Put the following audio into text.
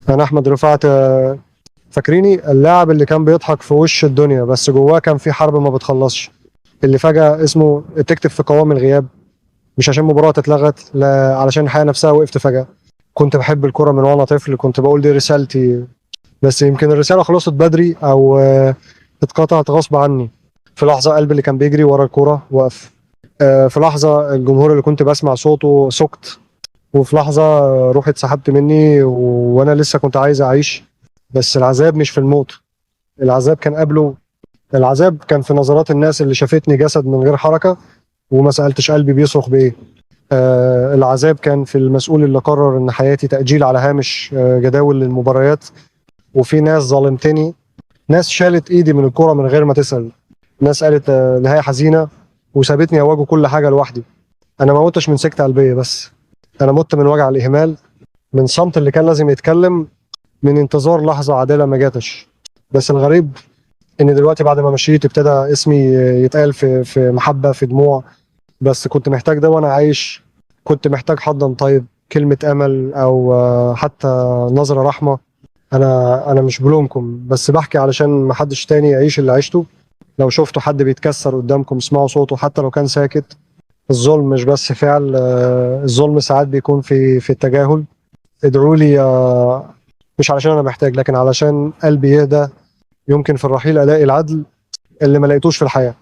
انا احمد رفعت. فاكريني اللاعب اللي كان بيضحك في وش الدنيا بس جواه كان في حرب ما بتخلصش، اللي فجأة اسمه تكتب في قوام الغياب، مش عشان مباراة اتلغت، لا علشان الحياة نفسها وقفت فجأة. كنت بحب الكرة من وانا طفل، كنت بقول دي رسالتي، بس يمكن الرسالة خلصت بدري او اتقطعت غصب عني. في لحظة قلبي اللي كان بيجري ورا الكرة وقف، في لحظة الجمهور اللي كنت بسمع صوته سكت، وفي لحظة روحي اتسحبت مني وأنا لسه كنت عايز أعيش. بس العذاب مش في الموت، العذاب كان قبله. العذاب كان في نظرات الناس اللي شافتني جسد من غير حركة وما سألتش قلبي بيصرخ بإيه. العذاب كان في المسؤول اللي قرر إن حياتي تأجيل على هامش جداول للمباريات. وفي ناس ظلمتني، ناس شالت إيدي من الكرة من غير ما تسأل، ناس قالت نهاية حزينة وسابتني أواجه كل حاجة لوحدي. أنا ما متش من سكتة قلبية بس، أنا مت من وجع الإهمال، من صمت اللي كان لازم يتكلم، من انتظار لحظة عادلة ما جاتش. بس الغريب ان دلوقتي بعد ما مشيت ابتدى اسمي يتقال في محبة، في دموع. بس كنت محتاج ده وانا عايش، كنت محتاج حضن طيب، كلمة امل او حتى نظرة رحمة. انا مش بلومكم، بس بحكي علشان محدش تاني يعيش اللي عشته. لو شفتوا حد بيتكسر قدامكم اسمعوا صوته حتى لو كان ساكت. الظلم مش بس فعل، الظلم ساعات بيكون في التجاهل. ادعوا لي، مش علشان انا محتاج لكن علشان قلبي يهدى، يمكن في الرحيل الاقي العدل اللي ما لقيتوش في الحياه.